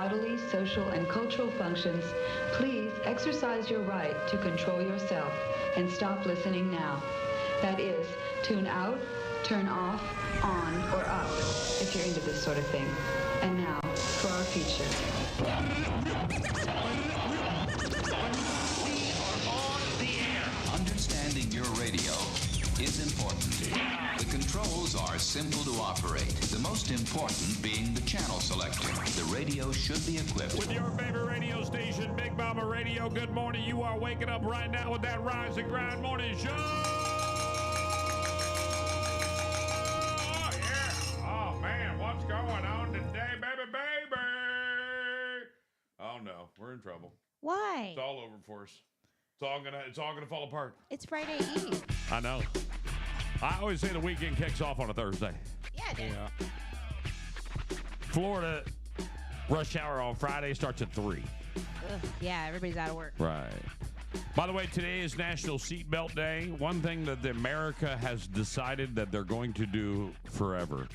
bodily, social, and cultural functions, please exercise your right to control yourself and stop listening now. That is, tune out, turn off, on, or up if you're into this sort of thing. And now, for our feature. We are on the air. Understanding your radio is important. The controls are simple to operate. The most important being the channel selector. The radio should be equipped With your favorite radio station, Big Mama Radio. Good morning. You are waking up right now with that Rise and Grind Morning Show. Oh, yeah. Oh, man. What's going on today, baby? Oh, no. We're in trouble. Why? It's all over for us. It's all gonna fall apart. It's Friday Eve. I know. I always say the weekend kicks off on a Thursday. Yeah, it is. Yeah. Florida rush hour on Friday starts at 3. Ugh, yeah, everybody's out of work. Right. By the way, today is National Seatbelt Day. One thing that America has decided that they're going to do forever.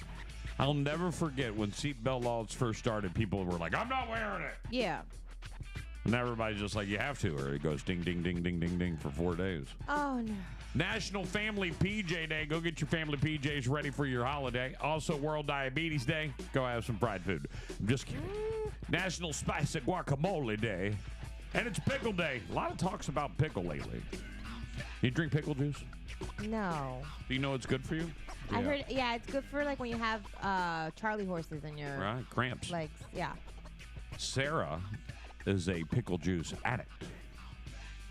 I'll never forget when seatbelt laws first started, people were like, I'm not wearing it. Yeah. And everybody's just like, you have to, or it goes ding, ding, ding, ding, ding, ding for 4 days. Oh, no. National Family PJ Day. Go get your family PJs ready for your holiday. Also, World Diabetes Day. Go have some fried food. I'm just kidding. National Spicy Guacamole Day. And it's Pickle Day. A lot of talks about pickle lately. You drink pickle juice? No. Do you know it's good for you? I heard, yeah, it's good for like when you have Charlie horses in your Right, cramps. legs. Yeah. Sarah is a pickle juice addict.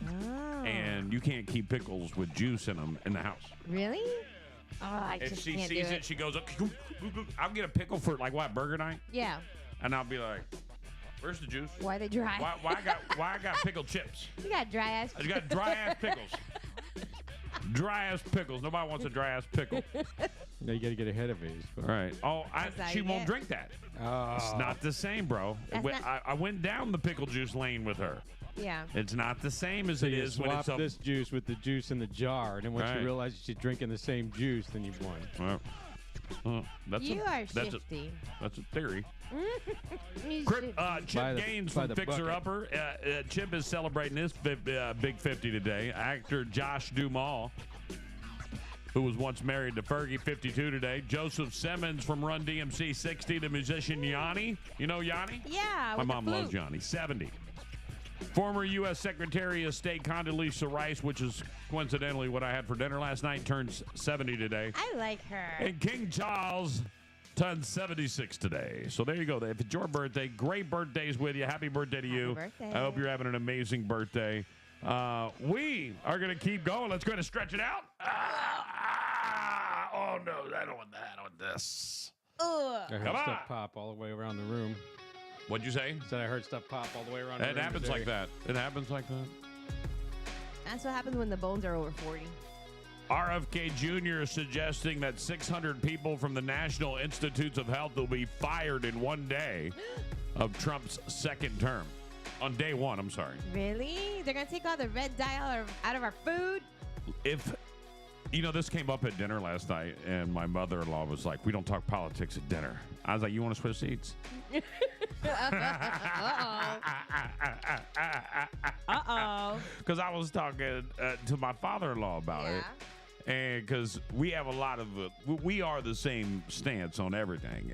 Oh. And you can't keep pickles with juice in them in the house. Really? Oh, I If just she can't sees do it, she goes, I'll get a pickle for like what, burger night? Yeah. And I'll be like, where's the juice? Why are they dry? Why I got pickled chips? You got dry ass. I got dry ass pickles. Dry ass pickles. Nobody wants a dry ass pickle. No, you got to get ahead of it. All right. Oh, she won't drink that. Oh. It's not the same, bro. I went down the pickle juice lane with her. Yeah. It's not the same as So it you is when swap it's up. this juice with the juice in the jar, and then once Right. you realize she's drinking the same juice, then you've won. You are shifty. That's a theory. You Chip By the- Gaines by from the Fixer bucket. Upper. Chip is celebrating his big 50 today. Actor Josh Duhamel, who was once married to Fergie, 52 today. Joseph Simmons from Run DMC, 60. The musician Yanni. You know Yanni? Yeah. My with the mom loves flute. Yanni. 70. Former U.S. Secretary of State Condoleezza Rice, which is coincidentally what I had for dinner last night, turns 70 today. I like her. And King Charles turns 76 today. So there you go. If it's your birthday, great birthdays with you. Happy birthday to you. birthday. I hope you're having an amazing birthday. We are going to keep going. Let's go ahead and stretch it out. Oh, no. I don't want that. I want this. Ugh. I heard Come stuff on. pop all the way around the room. What'd you say? Said I heard stuff pop all the way around the room. It happens today. like that. It happens like that. That's what happens when the bones are over 40. RFK Jr. is suggesting that 600 people from the National Institutes of Health will be fired in one day of Trump's second term. On day one, I'm sorry. Really? They're going to take all the red dye out of our food? If, this came up at dinner last night, and my mother-in-law was like, we don't talk politics at dinner. I was like, you want to switch seats? Uh-oh. Because I was talking to my father-in-law about it. And because we have a lot of, we are the same stance on everything.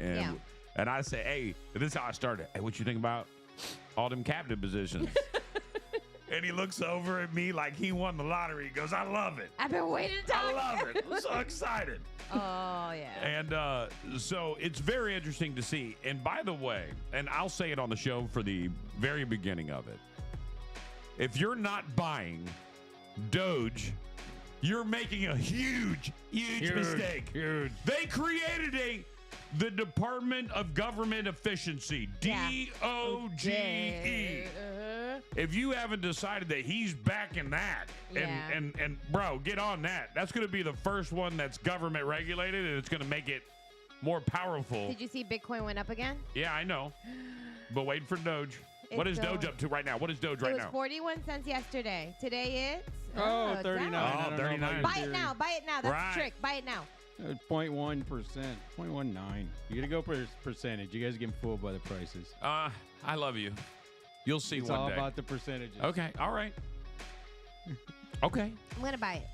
And I say, hey, this is how I started. Hey, what you think about all them cabinet positions? And he looks over at me like he won the lottery. He goes, I love it. I've been waiting to I talk. love it. I'm so excited. Oh, yeah. And so it's very interesting to see. And by the way, and I'll say it on the show for the very beginning of it, if you're not buying Doge, you're making a huge mistake. Huge. They created the Department of Government Efficiency, DOGE. If you haven't decided that he's backing that, and bro, get on that. That's going to be the first one that's government regulated, and it's going to make it more powerful. Did you see Bitcoin went up again? Yeah, I know. But waiting for Doge. What is It's Doge up to right now? What is Doge right It was now? 41 cents yesterday. Today it's... 39. down. I don't know 39. about Buy it now. Buy it now. That's Right. the trick. Buy it now. 0.1%, 0.19. You gotta go per percentage. You guys are getting fooled by the prices. I love you. You'll see It's one all day. about the percentages. Okay. All right. Okay. I'm gonna buy it.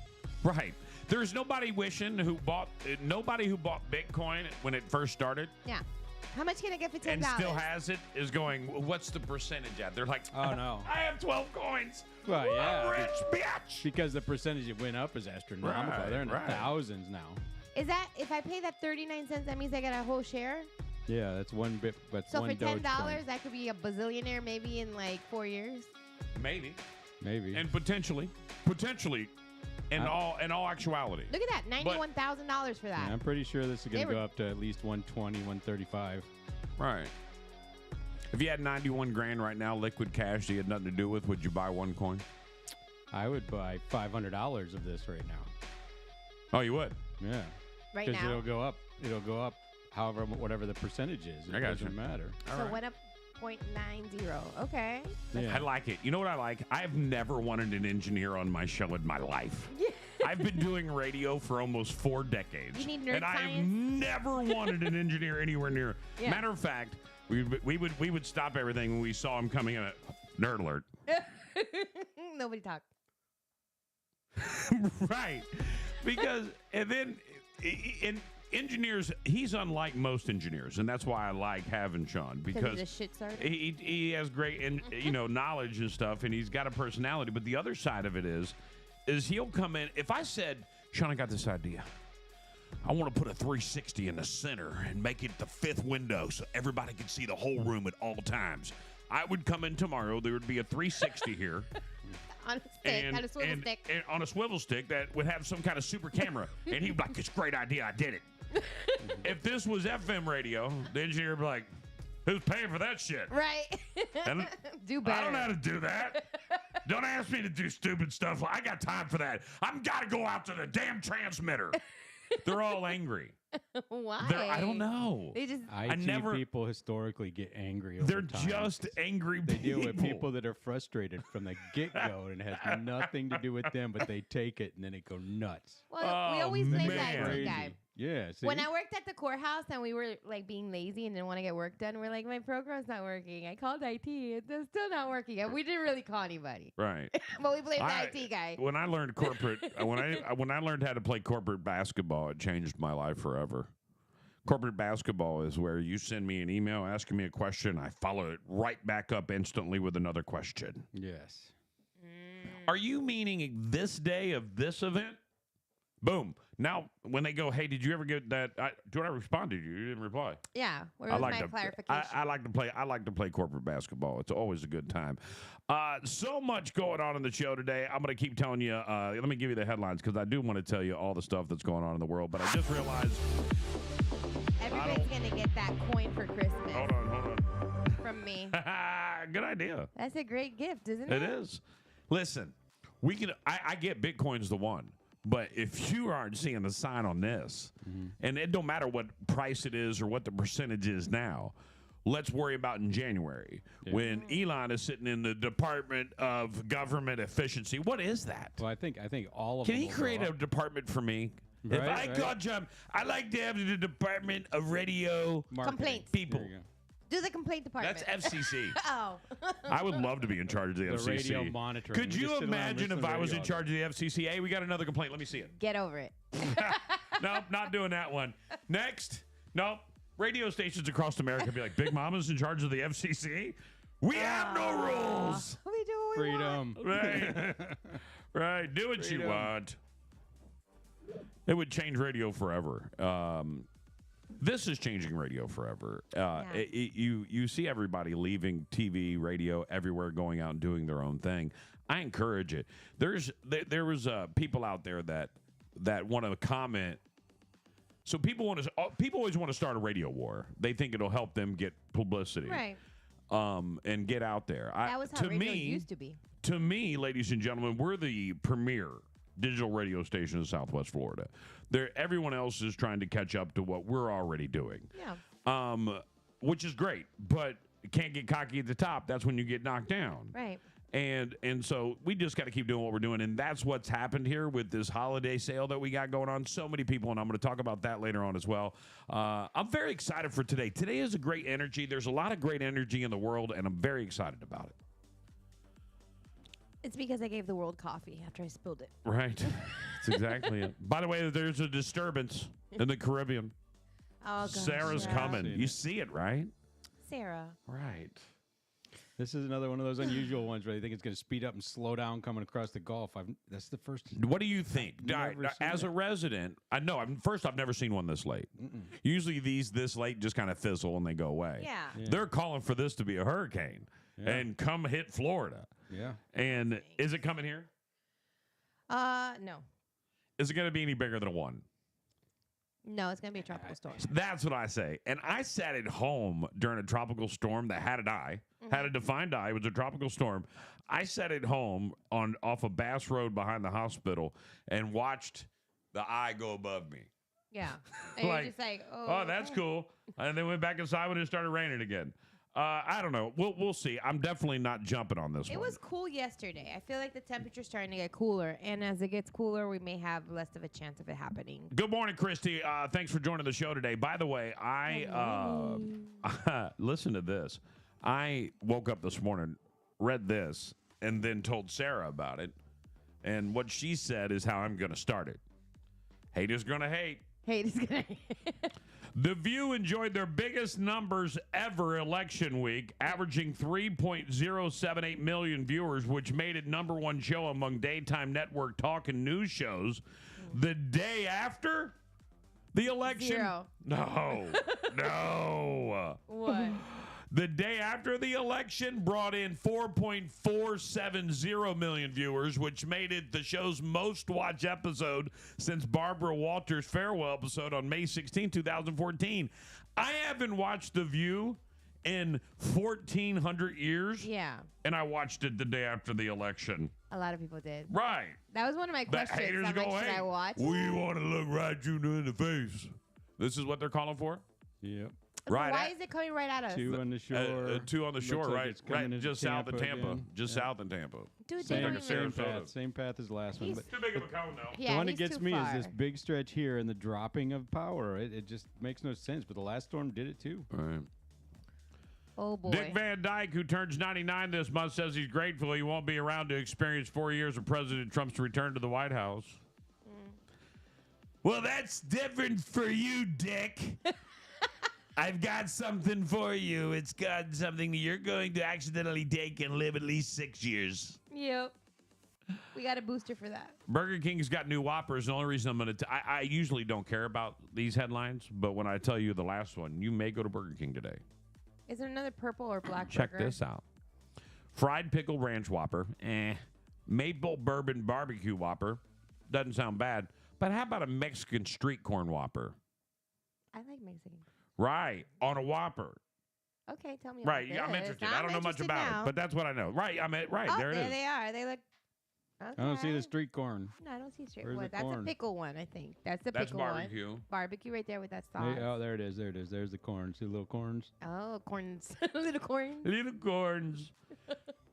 Right. There's nobody who bought Bitcoin when it first started Yeah. How much can I get for $10? and still has it is going, what's the percentage at? They're like, Oh, no. I have 12 coins. Well, yeah. I'm rich, bitch. Because the percentage it went up is astronomical. Right, They're in right. the thousands now. Is that if I pay that 39 cents? That means I get a whole share. Yeah, that's one bit. But So one for $10, Dogecoin. I could be a bazillionaire maybe in like 4 years. Maybe. Maybe. And potentially, in all actuality. Look at that, $91,000 for that. Yeah, I'm pretty sure this is going They to go were- up to at least 120, 135. Right. If you had 91 grand right now, liquid cash you had nothing to do with, would you buy one coin? I would buy $500 of this right now. Oh, you would? Yeah. Right Because now. it'll go up. It'll go up however, whatever the percentage is. It I got doesn't you. matter. All So right. went up 0.90. Okay. Yeah. I like it. You know what I like? I've never wanted an engineer on my show in my life. I've been doing radio for almost 4 decades. You need nerd and I've science? never wanted an engineer anywhere near. Yeah. Matter of fact, we would stop everything when we saw him coming in. Nerd alert. Nobody talked. Right. Because, and then, in engineers, he's unlike most engineers, and that's why I like having Sean, because he's a shit starter. he has great knowledge and stuff, and he's got a personality. But the other side of it is he'll come in. If I said, Sean, I got this idea. I want to put a 360 in the center and make it the 5th window so everybody can see the whole room at all times. I would come in tomorrow. There would be a 360 here. On a stick, on a swivel stick. And on a swivel stick that would have some kind of super camera. And he'd be like, it's a great idea. I did it. If this was FM radio, the engineer would be like, who's paying for that shit? Right. And Do better. I don't know how to do that. Don't ask me to do stupid stuff. I got time for that. I'm got to go out to the damn transmitter. They're all angry. Why? I don't know. They just. IT people historically get angry over They're time. just angry They people. deal with people that are frustrated from the get-go, and it has nothing to do with them, but they take it, and then it go nuts. Well, we Oh, always blame man. that Crazy. guy. Yeah, see? When I worked at the courthouse and we were like being lazy and didn't want to get work done, we're like, my program's not working. I called IT. It's still not working. And we didn't really call anybody. Right. But we blamed the IT guy. When I learned corporate, when I learned how to play corporate basketball, it changed my life forever. Corporate basketball is where you send me an email asking me a question. I follow it right back up instantly with another question. Yes. Are you meaning this day of this event? Boom. Now, when they go, hey, did you ever get that? I responded to you. You didn't reply. Yeah. Where was my clarification? I like to play corporate basketball. It's always a good time. So much going on in the show today. I'm going to keep telling you. Let me give you the headlines because I do want to tell you all the stuff that's going on in the world. But I just realized. Everybody's going to get that coin for Christmas. Hold on. From me. Good idea. That's a great gift, isn't it? It is. Listen, we can. I get Bitcoin's the one. But if you aren't seeing the sign on this, and it don't matter what price it is or what the percentage is now, let's worry about in January when Elon is sitting in the Department of Government Efficiency. What is that? Well, I think all of Can them he will create go a up. department for me? Right, if I right. got job, I like to have the Department of Radio Marketing. Complaints. People. There you go. Do the complaint department. That's FCC. Oh. I would love to be in charge of the FCC. radio monitoring. Could We you just sit around and imagine listen if to I was in radio charge of the FCC? Hey, we got another complaint. Let me see it. Get over it. Nope, not doing that one. Next. Nope. Radio stations across America be like, Big Mama's in charge of the FCC? We have no rules. We do what we want. Freedom. Right. Right. Do what you Freedom. want. It would change radio forever. This is changing radio forever. You see everybody leaving TV, radio, everywhere, going out and doing their own thing. I encourage it. There was people out there that want to comment. So people always want to start a radio war. They think it'll help them get publicity, Right. and get out there. That was how radio used to be. To me, ladies and gentlemen, we're the premier digital radio station in Southwest Florida. Everyone else is trying to catch up to what we're already doing. Yeah. Which is great, but can't get cocky at the top. That's when you get knocked down. Right. And so we just got to keep doing what we're doing. And that's what's happened here with this holiday sale that we got going on. So many people, and I'm going to talk about that later on as well. I'm very excited for today. Today is a great energy. There's a lot of great energy in the world, and I'm very excited about it. It's because I gave the world coffee after I spilled it. Right. That's exactly it. By the way, there's a disturbance in the Caribbean. Oh, gosh. Sarah's coming. You see it, right? Sarah. Right. This is another one of those unusual ones where I think it's going to speed up and slow down coming across the Gulf. That's the first. What do you think? Never As seen a resident, I know. I've never seen one this late. Usually these this late just kind of fizzle and they go away. Yeah. They're calling for this to be a hurricane and come hit Florida. Yeah. And is it coming here? No. Is it going to be any bigger than a 1? No, it's going to be a tropical storm. That's what I say. And I sat at home during a tropical storm that had an eye, had a defined eye. It was a tropical storm. I sat at home off of Bass Road behind the hospital and watched the eye go above me. Yeah. And you're just like, oh, that's cool. And then went back inside when it started raining again. I don't know. We'll see. I'm definitely not jumping on this one. It was cool yesterday. I feel like the temperature's starting to get cooler, and as it gets cooler, we may have less of a chance of it happening. Good morning, Christy. Thanks for joining the show today. By the way, I listen to this. I woke up this morning, read this, and then told Sarah about it. And what she said is how I'm going to start it. Haters gonna hate. Hate is gonna hate. The View enjoyed their biggest numbers ever election week, averaging 3.078 million viewers, which made it #1 show among daytime network talk and news shows. The day after the election? 0. No. No. What? The day after the election brought in 4.470 million viewers, which made it the show's most watched episode since Barbara Walters' farewell episode on May 16, 2014. I haven't watched The View in 1,400 years. Yeah. And I watched it the day after the election. A lot of people did. Right. That was one of my The questions. haters I'm go, like, should hey, I watch? we want to look right you in the face. This is what they're calling for? Yep. Right. Why is it coming right at us? 2 on the shore. 2 on the shore, Looks like right? it's coming Right, into just south of Tampa. again. Just south of Tampa. Dude, they Same, don't Sarasota. even... same path as the last one. He's- But Too big of a cone, though. Yeah, the one that he's gets too me far. is this big stretch here and the dropping of power. It just makes no sense. But the last storm did it too. All right. Oh, boy. Dick Van Dyke, who turns 99 this month, says he's grateful he won't be around to experience 4 years of President Trump's return to the White House. Well, that's different for you, Dick. I've got something for you. It's got something that you're going to accidentally take and live at least 6 years. Yep. We got a booster for that. Burger King's got new Whoppers. The only reason I'm going to... I usually don't care about these headlines, but when I tell you the last one, you may go to Burger King today. Is there another purple or black Check burger? this out. Fried pickle ranch Whopper. Maple bourbon barbecue Whopper. Doesn't sound bad. But how about a Mexican street corn Whopper? I like Mexican. Right. On a Whopper. Okay, tell me Right. about Yeah, I'm this. interested. I don't know much about it, but that's what I know. Right. Right. Oh, there it is. they are. They look... Okay. I don't see the street corn. No, I don't see straight. Where's Well, the that's corn? a pickle one, I think. That's the That's pickle barbecue. one. Barbecue right there with that sauce. Oh, there it is. There it is. There's the corn. See the little corns? Oh, corns. Little corns. Little corns.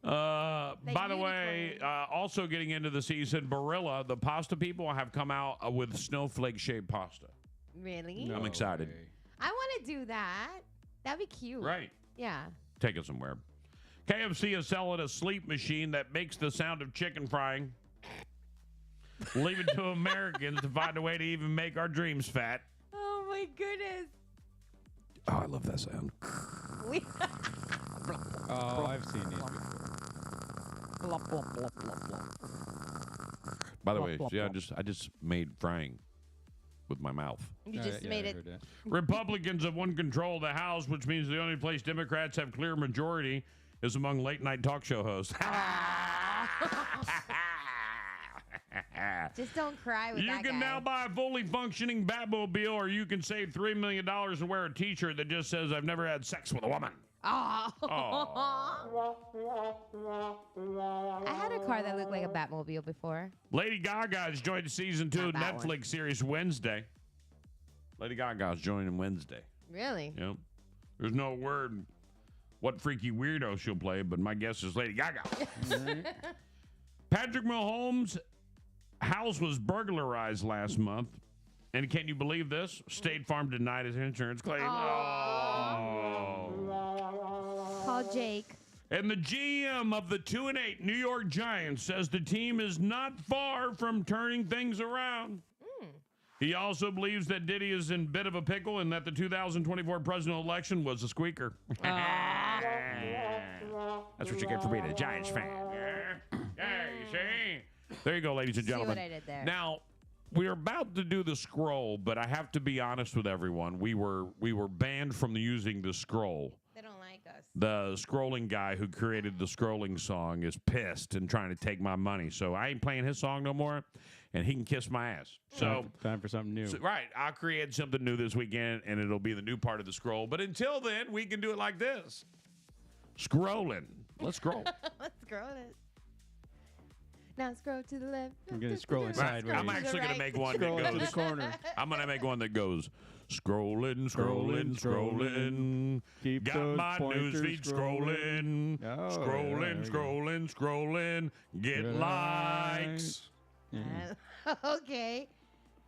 By the way, also getting into the season, Barilla, the pasta people, have come out with snowflake-shaped pasta. Really? I'm excited. way. I want to do that. That'd be cute. Right. Yeah. Take it somewhere. KFC is selling a sleep machine that makes the sound of chicken frying. Leave it to Americans to find a way to even make our dreams fat. Oh, my goodness. Oh, I love that sound. We- Oh, I've seen these before. By the way, yeah, I just made frying with my mouth. you just made I it. heard that. Republicans have won control of the House, which means the only place Democrats have clear majority is among late-night talk show hosts. Just don't cry with You that can guy. now buy a fully functioning Batmobile, or you can save $3 million and wear a T-shirt that just says, "I've never had sex with a woman." Oh. Oh. I had a car that looked like a Batmobile before. Lady Gaga's joined season 2 of Not that Netflix one. series Wednesday. Lady Gaga's joining Wednesday. Really? Yep. There's no word what freaky weirdo she'll play, but my guess is Lady Gaga. Patrick Mahomes' house was burglarized last month. And can you believe this? State Farm denied his insurance claim. Oh. Call Jake. And the GM of the 2-8 New York Giants says the team is not far from turning things around. He also believes that Diddy is in a bit of a pickle and that the 2024 presidential election was a squeaker. That's what you get for being a Giants fan. Yeah, you see? There you go, ladies and gentlemen. See what I did there. Now, we're about to do the scroll, but I have to be honest with everyone. We were banned from using the scroll. They don't like us. The scrolling guy who created the scrolling song is pissed and trying to take my money. So I ain't playing his song no more, and he can kiss my ass. So time for something new. Right. I'll create something new this weekend, and it'll be the new part of the scroll. But until then, we can do it like this. Scrolling. Let's scroll. Let's scroll it. Now scroll to the left. I'm going to scroll it Right. sideways. I'm actually going to make one Scroll that to the goes. corner. I'm going to make one that goes scrolling, scrolling, scrolling. Keep Got those my pointers newsfeed scrolling. Oh, Scrolling, there we go. scrolling, scrolling. Get Good likes. Okay.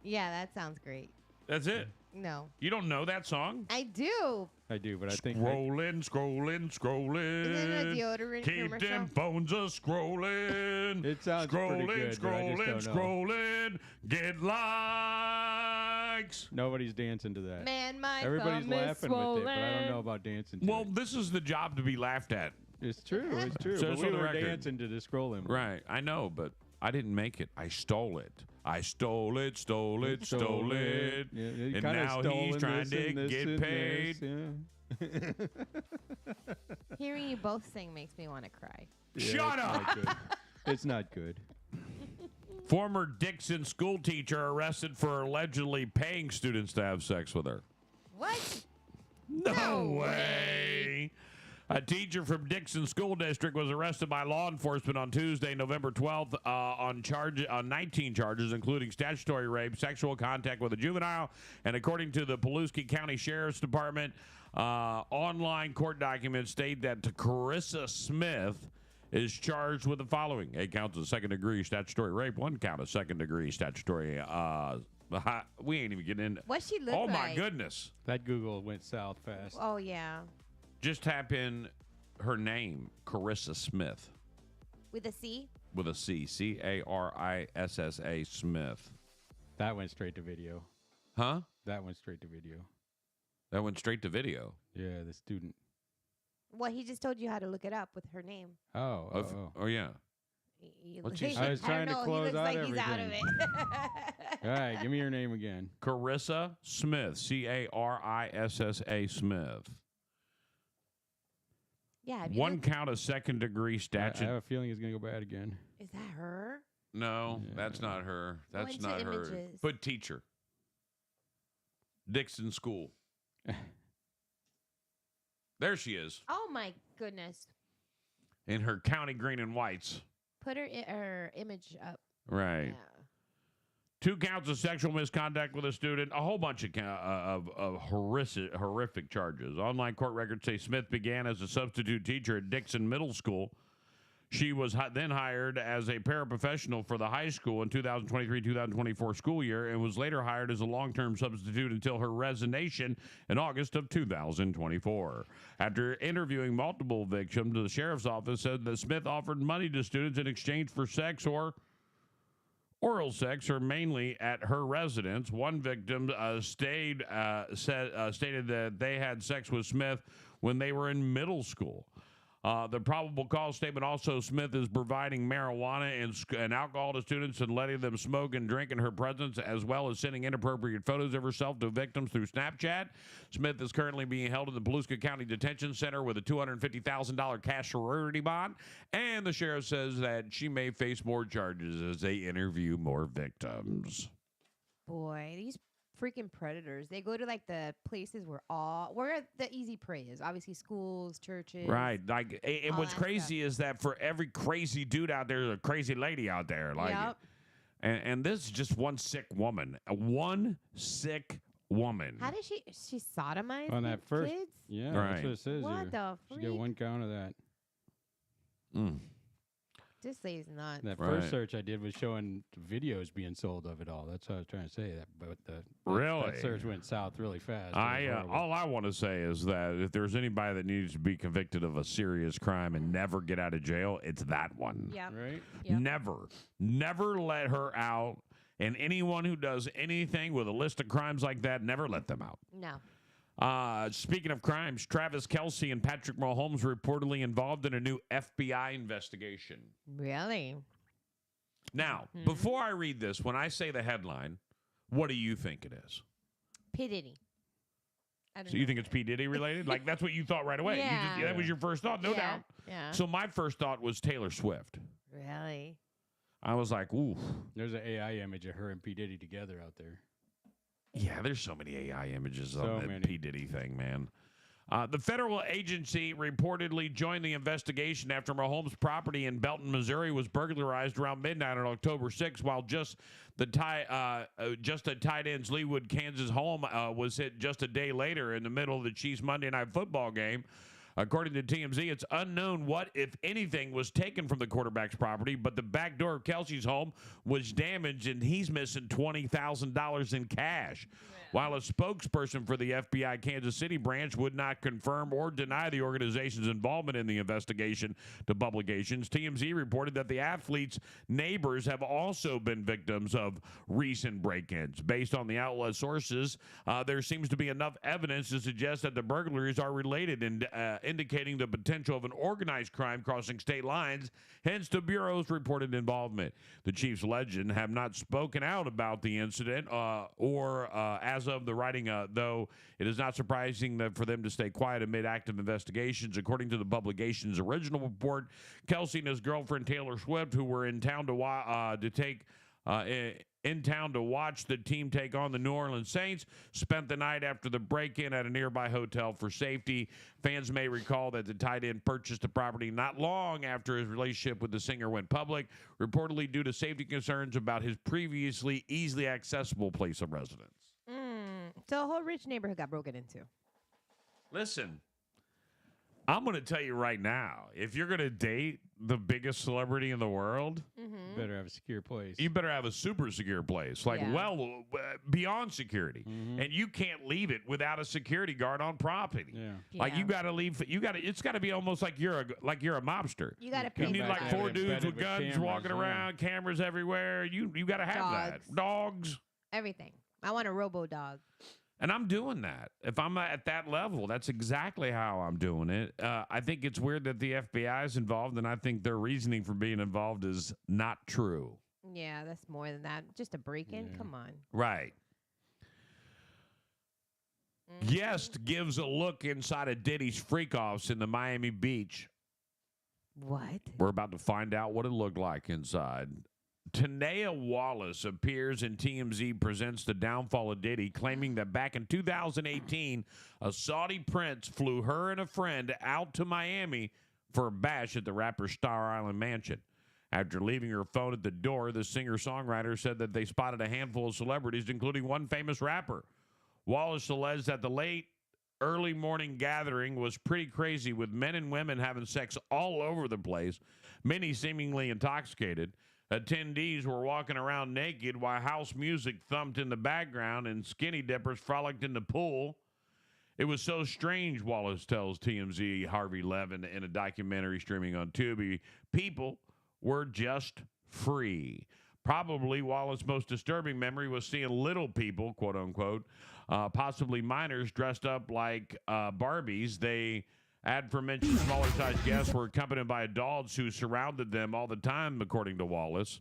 Yeah, that sounds great. That's it. No. You don't know that song? I do. I do, but I think Scrolling, scrolling, scrolling. Isn't it a deodorant Keep commercial? them phones a scrolling. It sounds scrolling, pretty good, but I scrolling, just don't know. scrolling. Get likes. nobody's dancing to that. Man, my Everybody's thumb is laughing with it, but I don't swollen. know about dancing to Well, it. this is the job to be laughed at. It's true. It's true. So but it's we on the were record. dancing to the scrolling. Right. I know, but I didn't make it. I stole it. I stole it, stole it, stole it. Yeah, you And kinda now stolen he's trying this to and this get and paid. this, yeah. Hearing you both sing makes me want to cry. Yeah, Shut it's up. not good. It's not good. Former Dixon school teacher arrested for allegedly paying students to have sex with her. What? No way. A teacher from Dixon School District was arrested by law enforcement on Tuesday, November 12th, on 19 charges, including statutory rape, sexual contact with a juvenile, and according to the Pulaski County Sheriff's Department, online court documents state that Carissa Smith is charged with the following: 8 counts of second-degree statutory rape, 1 count of second-degree statutory. We ain't even getting into. What she look Oh like? my goodness! That Google went south fast. Oh yeah, Just tap in her name, Carissa Smith, with a C. with a C. Carissa Smith. That went straight to video. Huh? That went straight to video. That went straight to video. Yeah, the student. Well, he just told you how to look it up with her name. Oh, yeah. What's he say? I was trying to don't know, close he looks out like he's out of it. All right, give me your name again. Carissa Smith. Carissa Smith. Yeah. have you 1 looked- count of second-degree I statute. have a feeling it's going to go bad again. Is that her? No, Yeah. that's not her. That's into not her. images. Put teacher. Dixon School. There she is, Oh my goodness. in her county green and whites. Put her image up. Right. Yeah. 2 counts of sexual misconduct with a student, a whole bunch of horrific charges. Online court records say Smith began as a substitute teacher at Dixon Middle School. She was then hired as a paraprofessional for the high school in 2023-2024 school year and was later hired as a long-term substitute until her resignation in August of 2024. After interviewing multiple victims, the sheriff's office said that Smith offered money to students in exchange for sex or oral sex, or mainly at her residence. One victim stated that they had sex with Smith when they were in middle school. The probable cause statement also, Smith is providing marijuana and alcohol to students and letting them smoke and drink in her presence, as well as sending inappropriate photos of herself to victims through Snapchat. Smith is currently being held in the Pulaski County Detention Center with a $250,000 cash surety bond, and the sheriff says that she may face more charges as they interview more victims. Boy, these freaking predators. They go to like the places where the easy prey is. Obviously schools, churches. Right. Like, and all what's that crazy is that for every crazy dude out there, there's a crazy lady out there. Like, Yep. and this is just one sick woman. One sick woman. How did she sodomize On that first, kids? yeah, Right. that's what it says What here. the She freak? got one count of that. Mm. This lady's nuts. That Right. first search I did was showing videos being sold of it all. That's what I was trying to say. Really? That search went south really fast. It was I horrible. all I want to say is that if there's anybody that needs to be convicted of a serious crime and never get out of jail, it's that one. Yeah. Right? Yep. Never let her out. And anyone who does anything with a list of crimes like that, never let them out. No. Speaking of crimes, Travis Kelce and Patrick Mahomes reportedly involved in a new FBI investigation. Really? Now, before I read this, when I say the headline, what do you think it is? P. Diddy. I don't So know. you think it's P. Diddy related? Like, that's what you thought right away. Yeah. That was your first thought, no Yeah. doubt. Yeah. So my first thought was Taylor Swift. Really? I was like, ooh. There's an AI image of her and P. Diddy together out there. Yeah, there's so many AI images So of that many. P. Diddy thing, man. The federal agency reportedly joined the investigation after Mahomes' property in Belton, Missouri was burglarized around midnight on October 6th, while just a tight end's Leawood, Kansas home was hit just a day later in the middle of the Chiefs' Monday Night Football game. According to TMZ, it's unknown what, if anything, was taken from the quarterback's property, but the back door of Kelce's home was damaged, and he's missing $20,000 in cash. While a spokesperson for the FBI Kansas City branch would not confirm or deny the organization's involvement in the investigation to publications, TMZ reported that the athletes' neighbors have also been victims of recent break-ins. Based on the outlet sources, there seems to be enough evidence to suggest that the burglaries are related, and indicating the potential of an organized crime crossing state lines, hence the Bureau's reported involvement. The Chiefs legend have not spoken out about the incident as of the writing, though it is not surprising that for them to stay quiet amid active investigations. According to the publication's original report, Kelce and his girlfriend Taylor Swift, who were in town to watch the team take on the New Orleans Saints, spent the night after the break-in at a nearby hotel for safety. Fans may recall that the tight end purchased the property not long after his relationship with the singer went public, reportedly due to safety concerns about his previously easily accessible place of residence. So a whole rich neighborhood got broken into. Listen, I'm going to tell you right now, if you're going to date the biggest celebrity in the world, Better have a secure place. you better have a super secure place, like Yeah. beyond security, and you can't leave it without a security guard on property. Yeah. Like Yeah. you got to leave. It's got to be almost like you're a mobster. You got to You Come need back like and four have it dudes embedded with with guns cameras, walking yeah. around, cameras everywhere. You got to have that. Dogs. everything. I want a robo dog. And I'm doing that. If I'm at that level, that's exactly how I'm doing it. I think it's weird that the FBI is involved, and I think their reasoning for being involved is not true. Yeah, that's more than that. Just a break-in. Yeah. Come on. Right. Guest gives a look inside of Diddy's freak-offs in the Miami Beach. What? We're about to find out what it looked like inside. Tanea Wallace appears in TMZ Presents the Downfall of Diddy, claiming that back in 2018, a Saudi prince flew her and a friend out to Miami for a bash at the rapper's Star Island mansion. After leaving her phone at the door, the singer-songwriter said that they spotted a handful of celebrities, including one famous rapper. Wallace alleged that the late early morning gathering was pretty crazy, with men and women having sex all over the place, many seemingly intoxicated. Attendees were walking around naked while house music thumped in the background and skinny dippers frolicked in the pool. It was so strange, Wallace tells TMZ Harvey Levin in a documentary streaming on Tubi. People were just free. Probably Wallace's most disturbing memory was seeing little people, quote unquote, possibly minors dressed up like Barbies. They aforementioned smaller sized guests were accompanied by adults who surrounded them all the time, according to Wallace.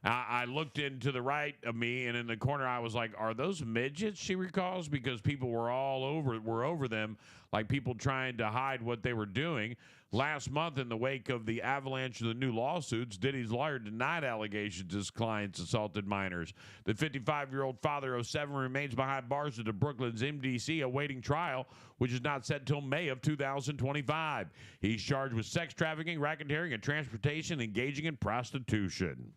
I looked into the right of me, and in the corner I was like, are those midgets, she recalls, because people were over them, like people trying to hide what they were doing. Last month, in the wake of the avalanche of the new lawsuits, Diddy's lawyer denied allegations his clients assaulted minors. The 55-year-old father of 7 remains behind bars at the Brooklyn's MDC awaiting trial, which is not set till May of 2025. He's charged with sex trafficking, racketeering, and transportation engaging in prostitution.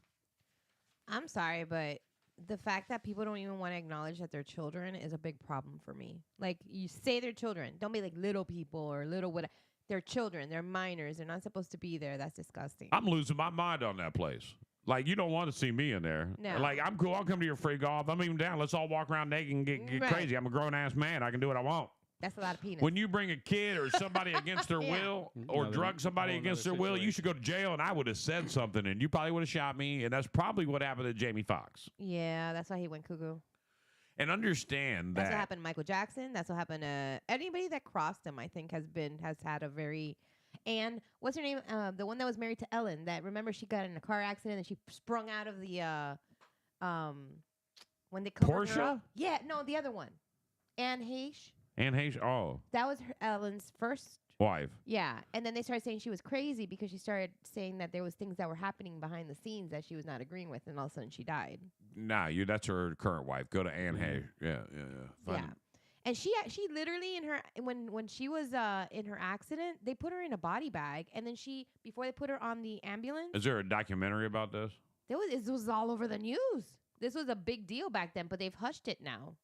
I'm sorry, but the fact that people don't even want to acknowledge that they're children is a big problem for me. Like, you say they're children. Don't be like little people or little what. They're children. They're minors. They're not supposed to be there. That's disgusting. I'm losing my mind on that place. Like, you don't want to see me in there. No. Like, I'm cool. I'll come to your free golf. I'm even down. Let's all walk around naked and get Right. crazy. I'm a grown-ass man. I can do what I want. That's a lot of penis. When you bring a kid or somebody against their Yeah. will or drug somebody against their will, you should go to jail, and I would have said something, and you probably would have shot me, and that's probably what happened to Jamie Foxx. Yeah, that's why he went cuckoo. And understand That's that. what happened to Michael Jackson. That's what happened to anybody that crossed him, I think, has had a very. And what's her name? The one that was married to Ellen. That, remember, she got in a car accident and she sprung out of the when they covered Portia? her up. Yeah, no, the other one. Anne Heche. Anne Heche, That was Ellen's first. wife. Yeah, and then they started saying she was crazy because she started saying that there was things that were happening behind the scenes that she was not agreeing with, and all of a sudden she died. Nah, that's her current wife. Go to Anne Heche. Yeah. Find Yeah. And she literally in her when she was in her accident, they put her in a body bag, and then before they put her on the ambulance, Is there a documentary about this? it was all over the news. This was a big deal back then, but they've hushed it now.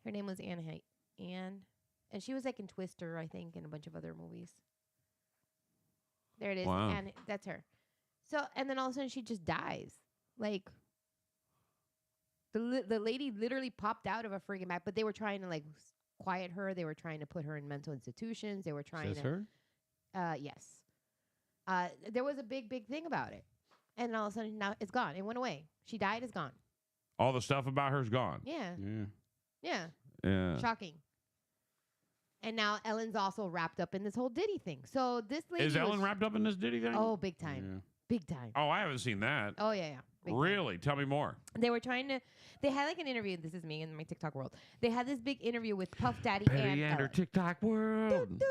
Her name was Anne, and she was like in Twister, I think, and a bunch of other movies. There it is, Wow. and that's her. So, and then all of a sudden she just dies. Like, the lady literally popped out of a friggin' bag, but they were trying to like quiet her. They were trying to put her in mental institutions. They were trying Is this to. her? Yes. There was a big thing about it, and all of a sudden now it's gone. It went away. She died. It's gone. All the stuff about her's gone. Yeah. Yeah. Yeah. Shocking. And now Ellen's also wrapped up in this whole Diddy thing. So this lady Is Ellen wrapped up in this Diddy thing? Oh, big time. Yeah. Big time. Oh, I haven't seen that. Oh, yeah. Big time. Really? Tell me more. They were trying to. They had like an interview. This is me in my TikTok world. They had this big interview with Puff Daddy Betty and and her Ellen. TikTok world.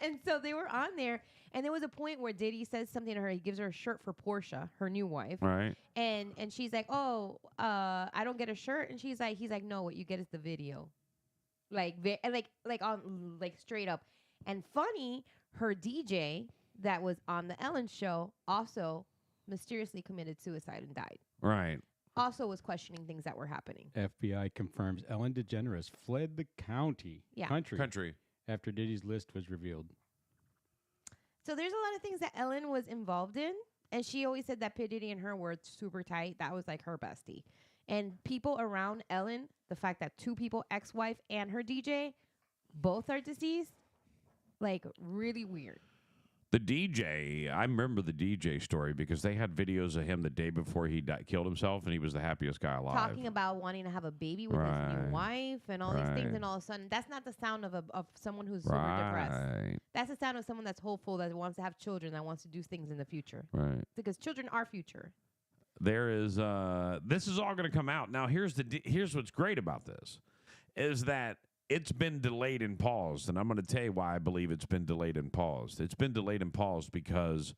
And so they were on there, and there was a point where Diddy says something to her. He gives her a shirt for Portia, her new wife, Right. and she's like, "Oh, I don't get a shirt," and he's like, "No, what you get is the video." Like straight up. And funny, her DJ that was on the Ellen show also mysteriously committed suicide and died. Right. Also was questioning things that were happening. FBI confirms Ellen DeGeneres fled the country after Diddy's list was revealed. So there's a lot of things that Ellen was involved in, and she always said that P. Diddy and her were super tight. That was like her bestie. And people around Ellen, the fact that two people, ex-wife and her DJ, both are deceased, like really weird. The DJ, I remember the DJ story because they had videos of him the day before he killed himself, and he was the happiest guy alive. Talking about wanting to have a baby with his new wife and all these things, and all of a sudden, that's not the sound of someone who's super depressed. That's the sound of someone that's hopeful, that wants to have children, that wants to do things in the future. Right. Because children are future. There is, this is all going to come out. Now, here's what's great about this, is that it's been delayed and paused, and I'm going to tell you why I believe it's been delayed and paused. It's been delayed and paused because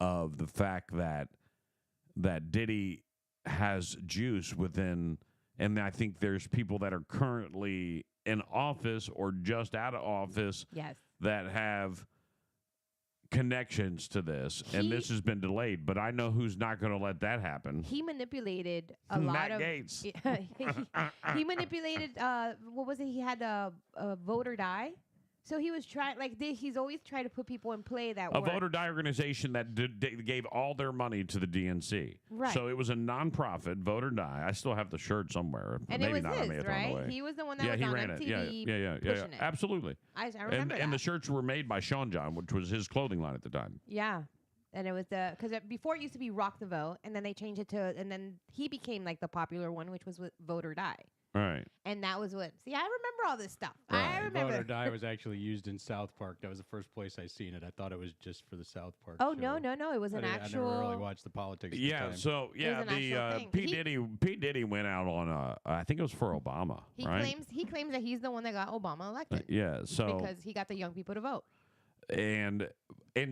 of the fact that Diddy has juice within, and I think there's people that are currently in office or just out of office that have connections to this, and this has been delayed, but I know who's not going to let that happen. He manipulated a lot Matt of Gaetz. he manipulated what was it? He had a vote or die. So he was trying, he's always tried to put people in play that a vote or die organization that gave all their money to the DNC. Right. So it was a nonprofit, vote or die. I still have the shirt somewhere. And maybe it was not. I may have his, thrown it right? away. He was the one that was he on ran MTV it. pushing it. Absolutely. I remember that. And the shirts were made by Sean John, which was his clothing line at the time. Yeah. And it was because before it used to be Rock the Vote, and then they changed it to, and then he became like the popular one, which was with Vote or Die. Right. And that was what. See, I remember all this stuff. Right. I remember. Vote or Die was actually used in South Park. That was the first place I seen it. I thought it was just for the South Park. Oh, show. no. It was an actual. I never really watched the politics. Yeah. At the time. So an actual thing. P Diddy went out on I think it was for Obama. He right? claims that he's the one that got Obama elected. Yeah. So because he got the young people to vote. And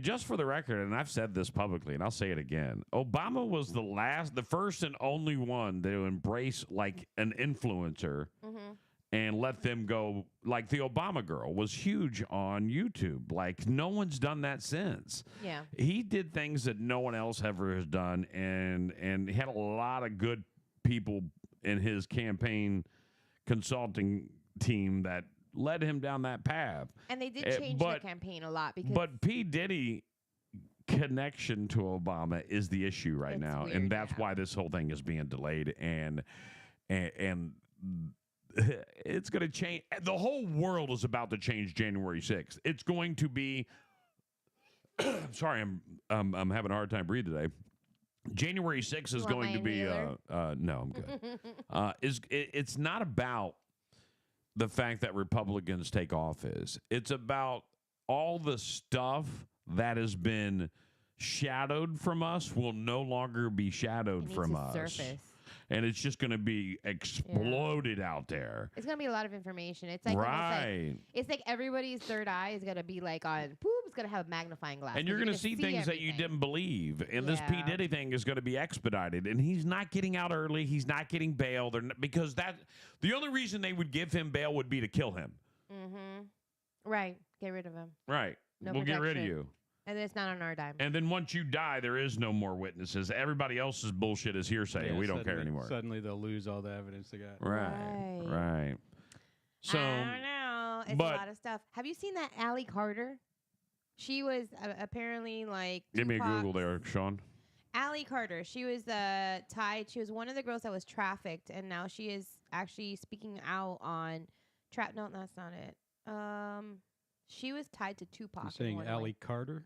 just for the record, and I've said this publicly, and I'll say it again, Obama was the first and only one to embrace like an influencer and let them go. Like the Obama girl was huge on YouTube. Like no one's done that since. Yeah. He did things that no one else ever has done, and he had a lot of good people in his campaign consulting team that led him down that path. And they did change the campaign a lot because. But P. Diddy connection to Obama is the issue right now, weird, and that's why this whole thing is being delayed, and it's going to change. The whole world is about to change January 6th. It's going to be. Sorry, I'm having a hard time breathing today. January 6th is going to be. No, I'm good. It's not about the fact that Republicans take office. It's about all the stuff that has been shadowed from us will no longer be shadowed from us. Surface. And it's just going to be exploded out there. It's going to be a lot of information. It's like it's like everybody's third eye is going to be like on poop. It's going to have a magnifying glass. And you're going to see things that you didn't believe. And this P. Diddy thing is going to be expedited. And he's not getting out early. He's not getting bail. Because the only reason they would give him bail would be to kill him. Mm-hmm. Right. Get rid of him. Right. We'll get rid of you. And it's not on our dime. And then once you die, there is no more witnesses. Everybody else's bullshit is hearsay. We don't care anymore. Suddenly they'll lose all the evidence they got. Right. So I don't know. It's a lot of stuff. Have you seen that Allie Carter? She was apparently like. Give me a Google there, Sean. Allie Carter. She was tied. She was one of the girls that was trafficked, and now she is actually speaking out on No, that's not it. She was tied to Tupac. You're saying Allie Carter?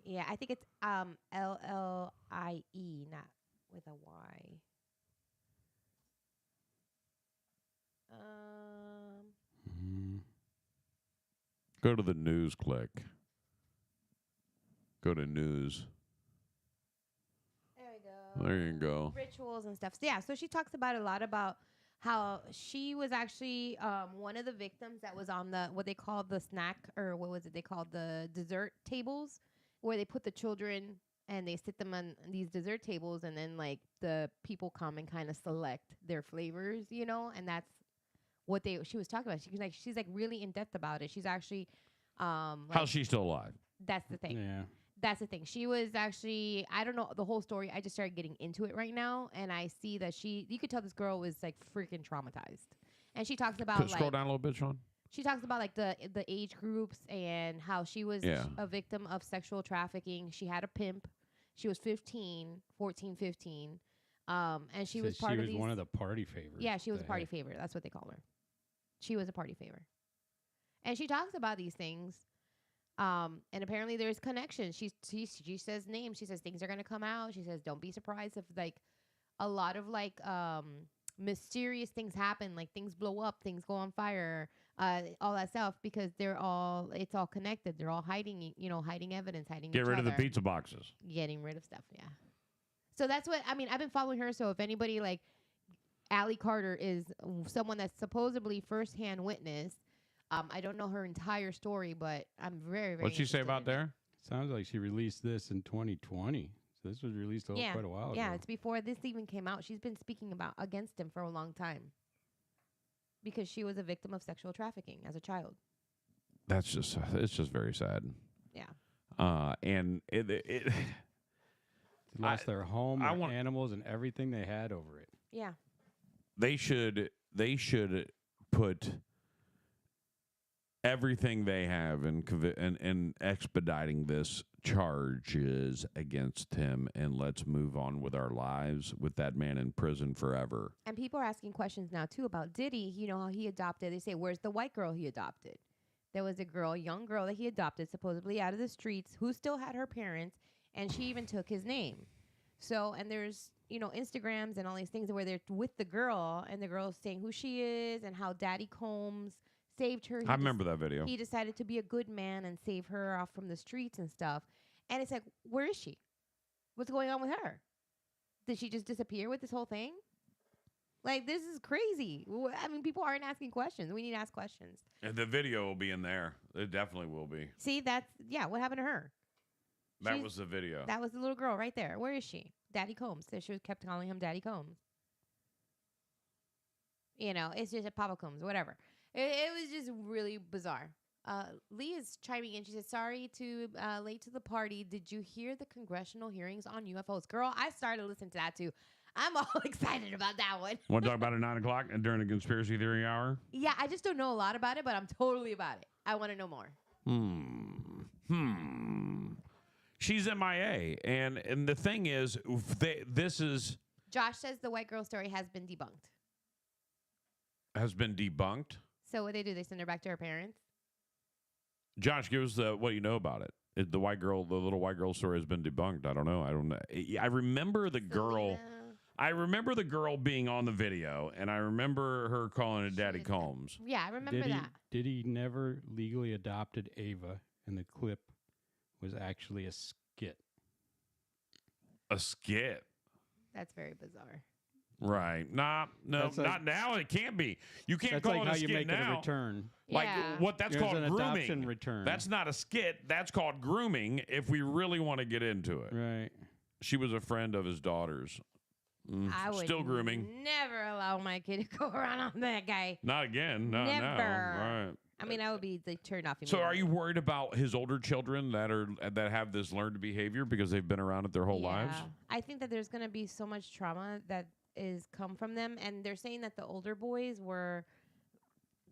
Yeah, I think it's Llie, not with a Y. Go to the news click. Go to news. There we go. There you go. Rituals and stuff. So, yeah, so she talks about a lot about how she was actually one of the victims that was on the what they call the snack, or what was it they called, the dessert tables, where they put the children and they sit them on these dessert tables, and then like the people come and kind of select their flavors, and that's what she was talking about. She's like really in depth about it. She's actually how's she still alive? That's the thing. Yeah. That's the thing. She was actually, I don't know the whole story. I just started getting into it right now, and I see that you could tell this girl was like freaking traumatized. And she talks about scroll down a little bit, Sean. She talks about like the age groups and how she was a victim of sexual trafficking. She had a pimp. She was 14, 15. And she was part of these. She was one of the party favorites. Yeah, she was a party favorite. That's what they call her. She was a party favorite. And she talks about these things. And apparently there's connections. She says names. She says things are going to come out. She says don't be surprised if like a lot of like mysterious things happen, like things blow up, things go on fire, all that stuff, because it's all connected. They're all hiding, hiding evidence, hiding Get rid of the pizza boxes. Getting rid of stuff, yeah. So that's what, I mean, I've been following her, so if anybody like Allie Carter is someone that's supposedly firsthand witness. I don't know her entire story, but I'm very, very. What'd she say about there? Sounds like she released this in 2020. So this was released quite a while ago. Yeah, it's before this even came out. She's been speaking against him for a long time because she was a victim of sexual trafficking as a child. It's just very sad. Yeah. And it lost their home, animals, and everything they had over it. Yeah. They should put everything they have in expediting this charges against him, and let's move on with our lives with that man in prison forever. And people are asking questions now too about Diddy. You know how he adopted. They say, where's the white girl he adopted? There was a young girl that he adopted supposedly out of the streets who still had her parents, and she even took his name. So, and there's, Instagrams and all these things where they're with the girl, and the girl's saying who she is and how Daddy Combs saved her. I remember that video. He decided to be a good man and save her off from the streets and stuff. And it's like, where is she? What's going on with her? Did she just disappear with this whole thing? Like, this is crazy. I mean, people aren't asking questions. We need to ask questions. And the video will be in there. It definitely will be. See, what happened to her? That was the video. That was the little girl right there. Where is she? Daddy Combs. So she kept calling him Daddy Combs. It's just a Papa Combs, whatever. It was just really bizarre. Lee is chiming in. She said, sorry to late to the party. Did you hear the congressional hearings on UFOs? Girl, I started listening to that too. I'm all excited about that one. Want to talk about it at 9 o'clock and during the conspiracy theory hour? Yeah, I just don't know a lot about it, but I'm totally about it. I want to know more. She's MIA, and the thing is, this is Josh says the white girl story has been debunked. has been debunked. So what do? They send her back to her parents? Josh, give us what you know about it. The little white girl story has been debunked. I don't know. I remember the girl. I remember the girl being on the video, and I remember her calling it Daddy Combs. Yeah, I remember that. Diddy never legally adopted Ava, and the clip was actually a skit. A skit? That's very bizarre. Right. Nah, no, not now. It can't be. You can't call it a skit now. That's like how you make it a return. Like that's called an grooming. Adoption return. That's not a skit. That's called grooming if we really want to get into it. Right. She was a friend of his daughter's. I would still grooming. Never allow my kid to go around on that guy. Not again. No, never. No. Right. I mean, I would be turned off. So, are you worried about his older children that have this learned behavior because they've been around it their whole lives? I think that there's going to be so much trauma that is come from them, and they're saying that the older boys were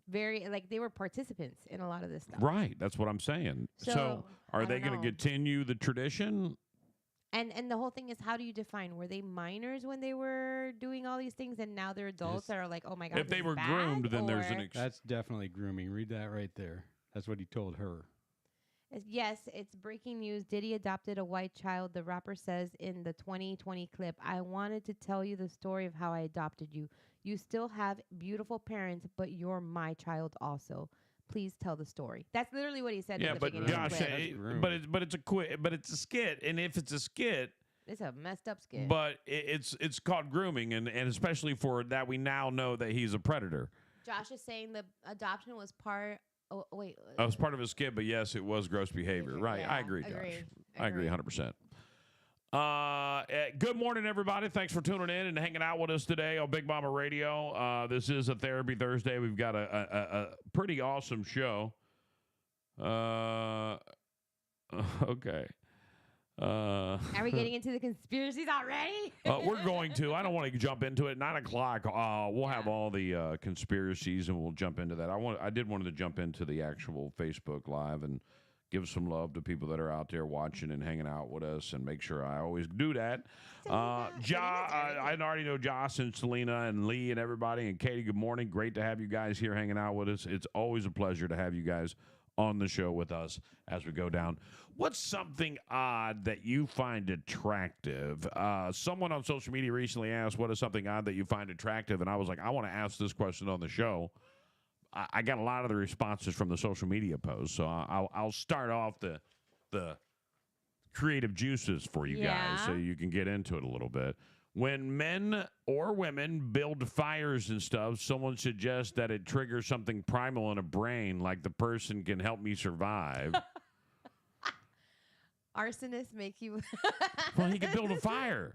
they were participants in a lot of this stuff. Right. That's what I'm saying. So are they going to continue the tradition? And the whole thing is, how do you define? Were they minors when they were doing all these things, and now they're adults that are like, oh my god? If they were groomed, then there's an. That's definitely grooming. Read that right there. That's what he told her. Yes, it's breaking news. Diddy adopted a white child. The rapper says in the 2020 clip, "I wanted to tell you the story of how I adopted you. You still have beautiful parents, but you're my child also. Please tell the story." That's literally what he said. Yeah, in the but beginning Josh, of the clip. but it's a skit, and if it's a skit, it's a messed up skit. But it's called grooming, and especially for that, we now know that he's a predator. Josh is saying the adoption was part. Oh wait, it was part of his skit, but yes, it was gross behavior. Right, yeah, I agree, Josh. I agree 100%. Good morning, everybody. Thanks for tuning in and hanging out with us today on Big Mama Radio. This is a Therapy Thursday. We've got a pretty awesome show. Okay. Are we getting into the conspiracies already? We're going to. I don't want to jump into it. 9 o'clock, we'll have all the conspiracies, and we'll jump into that. I did want to jump into the actual Facebook Live and give some love to people that are out there watching and hanging out with us, and make sure I always do that. I already know Josh and Selena and Lee and everybody, and Katie, good morning. Great to have you guys here hanging out with us. It's always a pleasure to have you guys on the show with us as we go down. What's something odd that you find attractive? Someone on social media recently asked, what is something odd that you find attractive? And I was like, I want to ask this question on the show. I got a lot of the responses from the social media posts, so I'll start off the creative juices for you guys so you can get into it a little bit. When men or women build fires and stuff, someone suggests that it triggers something primal in a brain, like the person can help me survive. Arsonists make you... Well, he can build a fire.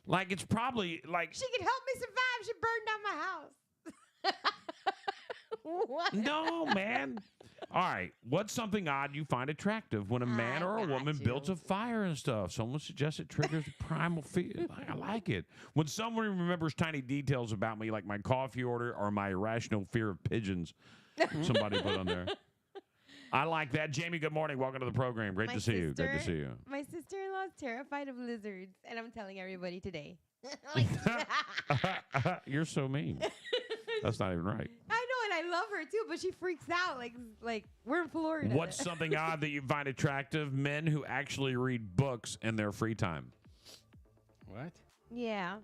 Like, it's probably like... She can help me survive. She burned down my house. What? No, man. All right. What's something odd you find attractive when a man or a woman builds a fire and stuff? Someone suggests it triggers the primal fear. I like it. When someone remembers tiny details about me, like my coffee order or my irrational fear of pigeons, somebody put on there. I like that. Jamie, good morning. Welcome to the program. Great to see you. Great to see you. My sister-in-law is terrified of lizards, and I'm telling everybody today. You're so mean. That's not even right. I know, and I love her too, but she freaks out like we're in Florida. What's something odd that you find attractive? Men who actually read books in their free time. What? Yeah.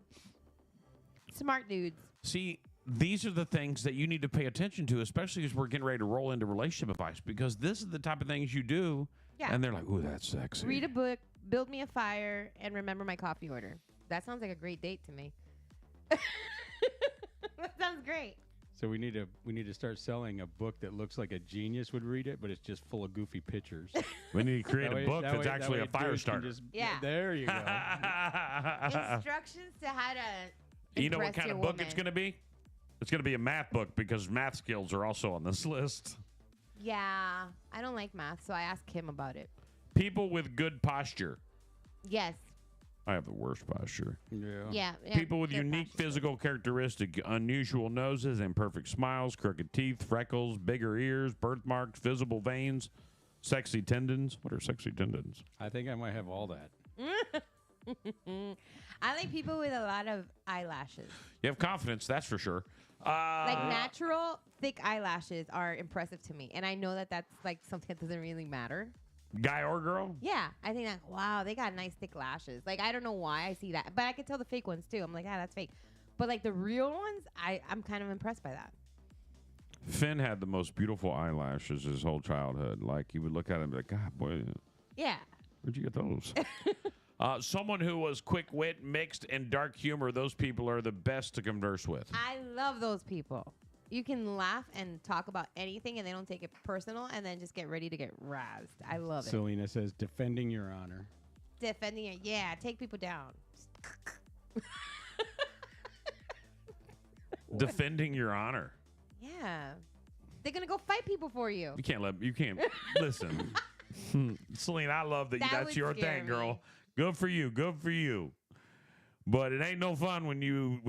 Smart dudes. See, these are the things that you need to pay attention to, especially as we're getting ready to roll into relationship advice, because this is the type of things you do, and they're like, ooh, that's sexy. Read a book, build me a fire, and remember my coffee order. That sounds like a great date to me. That sounds great. So we need to start selling a book that looks like a genius would read it, but it's just full of goofy pictures. We need to create a book that's actually a fire starter. There you go. Instructions to how to. You know what kind of book it's going to be? It's going to be a math book, because math skills are also on this list. Yeah, I don't like math, so I asked him about it. People with good posture. Yes. I have the worst posture. Yeah. People with their unique posture's physical characteristics, unusual noses, imperfect smiles, crooked teeth, freckles, bigger ears, birthmarks, visible veins, sexy tendons. What are sexy tendons? I think I might have all that. I like people with a lot of eyelashes. You have confidence, that's for sure. Like natural thick eyelashes are impressive to me, and I know that that's like something that doesn't really matter. Guy or girl? Yeah, I think that wow, they got nice thick lashes. Like I don't know why I see that, but I can tell the fake ones too. I'm like, that's fake. But like the real ones, I'm kind of impressed by that. Finn had the most beautiful eyelashes his whole childhood. Like you would look at him and be like, God, boy, Yeah. where'd you get those? Someone who was quick wit, mixed, and dark humor. Those people are the best to converse with. I love those people. You can laugh and talk about anything, and they don't take it personal, and then just get ready to get razzed. I love it. Selena says, defending your honor. Defending it, yeah. Take people down. Defending your honor. Yeah, they're gonna go fight people for you. You can't listen. Selena, I love that. That That's would your scare thing, me. girl. Good for you. Good for you. But it ain't no fun when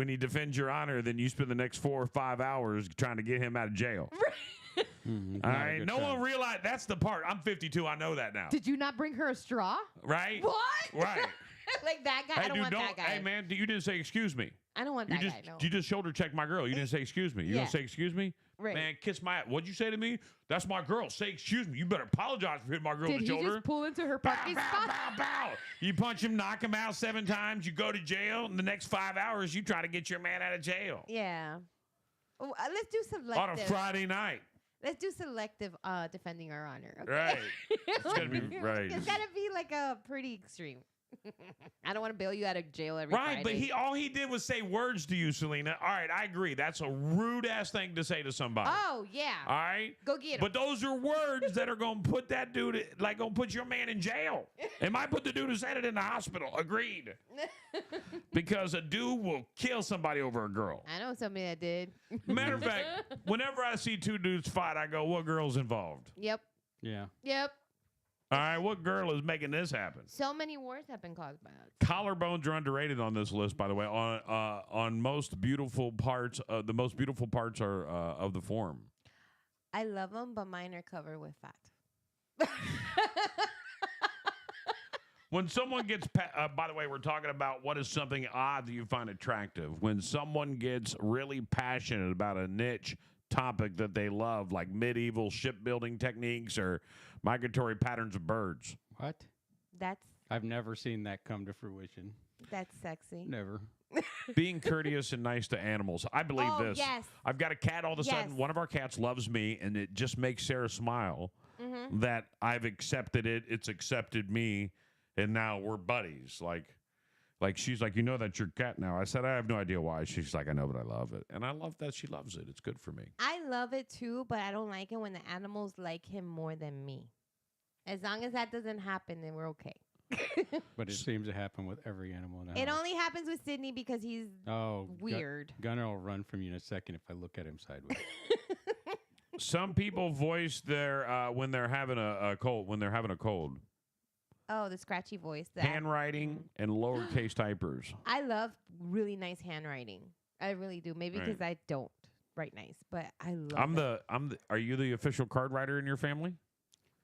he defends your honor. Then you spend the next 4 or 5 hours trying to get him out of jail. All right. No one realized that's the part. I'm 52. I know that now. Did you not bring her a straw? Right. What? Right. Like that guy. Hey, I don't dude, want that guy. Hey, man, you didn't say excuse me. I don't want You that just guy. No. you just shoulder checked my girl. You didn't say excuse me. You Yeah. don't say excuse me. Right. Man, kiss my ass. What'd you say to me? That's my girl. Say excuse me. You better apologize for hitting my girl Did in the he shoulder. just pull into her Bow, parking bow, spot? bow, bow. You punch him, knock him out 7 times. You go to jail. In the next 5 hours, you try to get your man out of jail. Yeah. Oh, let's do selective. On a Friday night. Let's do selective defending our honor. Okay? Right. It's gotta be right. It's gotta be like a pretty extreme. I don't want to bail you out of jail every Right, Friday. but all he did was say words to you, Selena. All right, I agree. That's a rude ass thing to say to somebody. Oh yeah. All right. Go get him. But those are words that are gonna put that dude, like, gonna put your man in jail. It might put the dude who said it in the hospital. Agreed. Because a dude will kill somebody over a girl. I know somebody that did. Matter of fact, whenever I see 2 dudes fight, I go, "What girl's involved?" Yep. Yeah. Yep. All right, what girl is making this happen? So many wars have been caused by that. Collarbones are underrated on this list, by the way. On most beautiful parts, the most beautiful parts are of the form. I love them, but mine are covered with fat. When someone gets, by the way, we're talking about what is something odd that you find attractive. When someone gets really passionate about a niche topic that they love, like medieval shipbuilding techniques or migratory patterns of birds. What? That's I've never seen that come to fruition. sexy. Never. Being courteous and nice to animals. I believe Oh, this. yes. I've got a cat. All of a sudden, Yes. one of our cats loves me, and it just makes Sarah smile Mm-hmm. that I've accepted it. It's accepted me, and now we're buddies. Like she's like, you know that's your cat now. I said, I have no idea why. She's like, I know, but I love it. And I love that she loves it. It's good for me. I love it too, but I don't like it when the animals like him more than me. As long as that doesn't happen, then we're okay. But it seems to happen with every animal now. It only happens with Sydney because he's weird. Gunner will run from you in a second if I look at him sideways. Some people voice their when they're having a cold. When they're having a cold, Oh, the scratchy voice. handwriting and lowercase typers. I love really nice handwriting. I really do. Maybe Right. because I don't write nice, but I love it. Are you the official card writer in your family?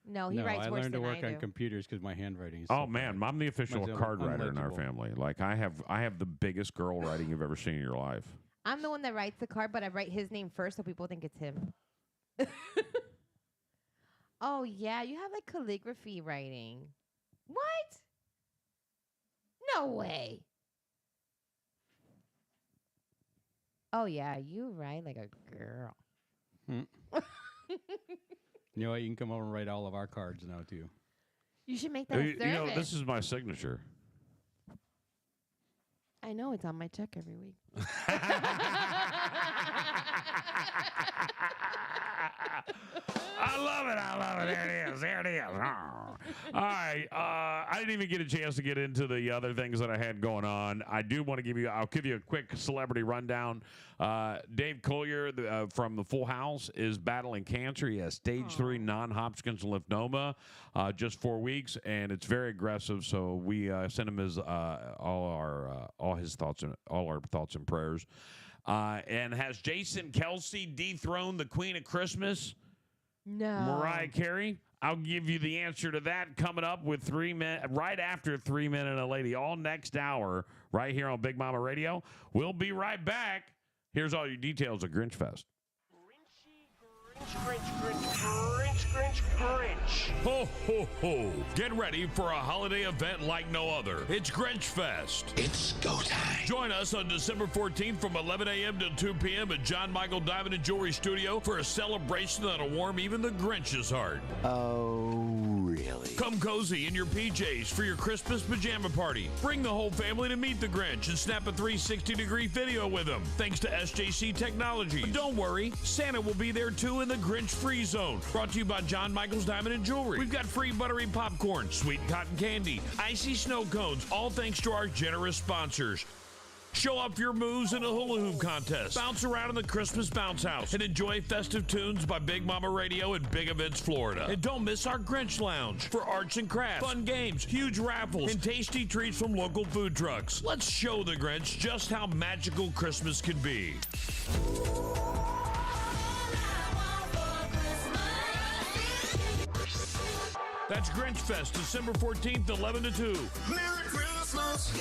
No, he No, writes I worse learned to than work I on do. computers because my handwriting is Oh so man, bad. I'm the official Mine's card writer in our unlegible. family. Like I have the biggest girl writing you've ever seen in your life. I'm the one that writes the card, but I write his name first so people think it's him. Oh, yeah. You have like calligraphy writing. What? No way. Oh, yeah. You write like a girl. You know what? You can come over and write all of our cards now too. You should make that a You know, service. this is my signature. I know it's on my check every week. I love it. There it is. All right. I didn't even get a chance to get into the other things that I had going on. I'll give you a quick celebrity rundown. Dave Collier from the Full House is battling cancer. He has stage 3 non-Hodgkin's lymphoma, just 4 weeks, and it's very aggressive. So we send him his all our thoughts and prayers. And has Jason Kelce dethroned the Queen of Christmas? No. Mariah Carey? I'll give you the answer to that coming up with 3 minutes, right after 3 Minute a Lady, all next hour, right here on Big Mama Radio. We'll be right back. Here's all your details of Grinch Fest. Grinch. Ho, ho, ho. Get ready for a holiday event like no other. It's Grinch Fest. It's go time. Join us on December 14th from 11 a.m. to 2 p.m. at John Michael Diamond and Jewelry Studio for a celebration that'll warm even the Grinch's heart. Oh, really? Come cozy in your PJs for your Christmas pajama party. Bring the whole family to meet the Grinch and snap a 360-degree video with him, thanks to SJC Technology. But don't worry, Santa will be there too in the Grinch Free Zone. Brought to you by John Michael's Diamond and Jewelry. We've got free buttery popcorn, sweet cotton candy, icy snow cones, all thanks to our generous sponsors. Show off your moves in a hula hoop contest. Bounce around in the Christmas bounce house and enjoy festive tunes by Big Mama Radio and Big Events Florida. And don't miss our Grinch Lounge for arts and crafts, fun games, huge raffles, and tasty treats from local food trucks. Let's show the Grinch just how magical Christmas can be. That's Grinch Fest, December 14th, 11 to 2. Merry Christmas,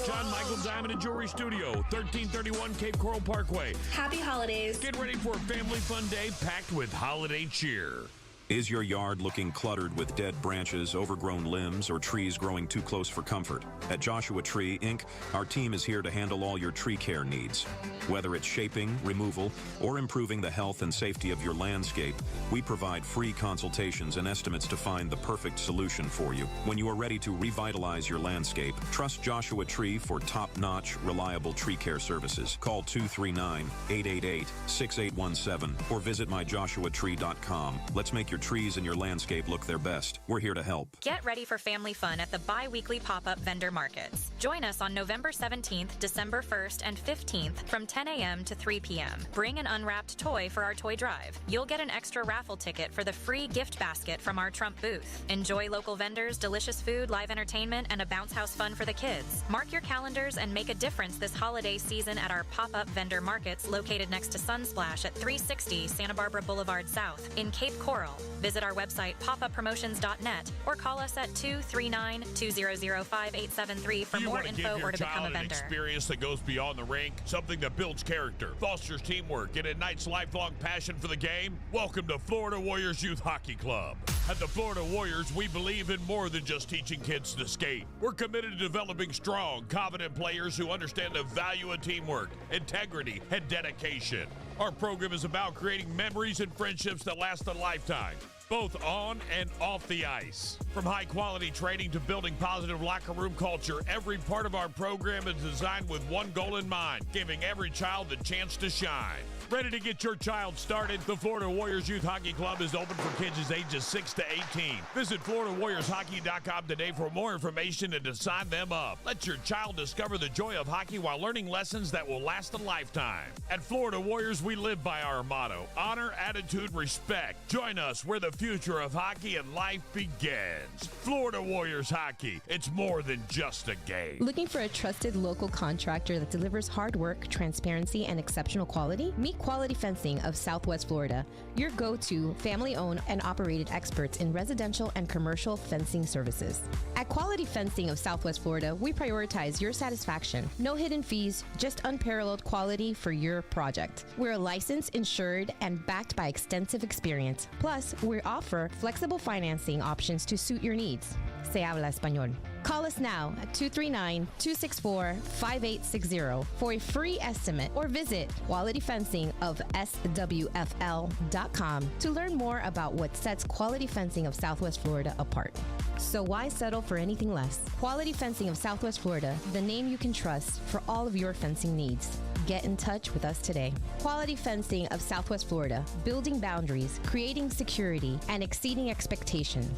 John Michael Diamond and Jewelry Studio, 1331 Cape Coral Parkway. Happy holidays. Get ready for a family fun day packed with holiday cheer. Is your yard looking cluttered with dead branches, overgrown limbs, or trees growing too close for comfort? At Joshua Tree, Inc., our team is here to handle all your tree care needs. Whether it's shaping, removal, or improving the health and safety of your landscape, we provide free consultations and estimates to find the perfect solution for you. When you are ready to revitalize your landscape, trust Joshua Tree for top-notch, reliable tree care services. Call 239-888-6817 or visit myjoshuatree.com. Let's make your trees and your landscape look their best. We're here to help. Get ready for family fun at the bi-weekly pop-up vendor markets. Join us on November 17th, December 1st, and 15th from 10 a.m. to 3 p.m. Bring an unwrapped toy for our toy drive. You'll get an extra raffle ticket for the free gift basket from our Trump booth. Enjoy local vendors, delicious food, live entertainment, and a bounce house fun for the kids. Mark your calendars and make a difference this holiday season at our pop-up vendor markets located next to Sunsplash at 360 Santa Barbara Boulevard South in Cape Coral. Visit our website, popuppromotions.net, or call us at 239-200-5873 for more info or to become a vendor. An experience that goes beyond the rink, something that builds character, fosters teamwork, and ignites lifelong passion for the game. Welcome to Florida Warriors Youth Hockey Club. At the Florida Warriors, we believe in more than just teaching kids to skate. We're committed to developing strong, confident players who understand the value of teamwork, integrity, and dedication. Our program is about creating memories and friendships that last a lifetime, both on and off the ice. From high-quality training to building positive locker room culture, every part of our program is designed with one goal in mind, giving every child the chance to shine. Ready to get your child started? The Florida Warriors Youth Hockey Club is open for kids ages 6 to 18. Visit FloridaWarriorsHockey.com today for more information and to sign them up. Let your child discover the joy of hockey while learning lessons that will last a lifetime. At Florida Warriors, we live by our motto, honor, attitude, respect. Join us where the future of hockey and life begins. Florida Warriors Hockey. It's more than just a game. Looking for a trusted local contractor that delivers hard work, transparency, and exceptional quality? Meet Quality Fencing of Southwest Florida, your go-to family-owned and operated experts in residential and commercial fencing services. At Quality Fencing of Southwest Florida, we prioritize your satisfaction. No hidden fees, just unparalleled quality for your project. We're licensed, insured, and backed by extensive experience. Plus, we offer flexible financing options to suit your needs. Se habla español. Call us now at 239-264-5860 for a free estimate or visit qualityfencingofswfl.com to learn more about what sets Quality Fencing of Southwest Florida apart. So why settle for anything less? Quality Fencing of Southwest Florida, the name you can trust for all of your fencing needs. Get in touch with us today. Quality Fencing of Southwest Florida, building boundaries, creating security, and exceeding expectations.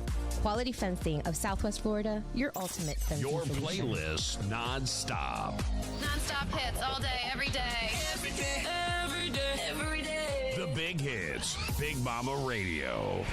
Quality Fencing of Southwest Florida, your ultimate fencing Your solution. playlist non-stop. Non-stop hits all day, every day. Every day, every day, every day. The big hits. Big Mama Radio.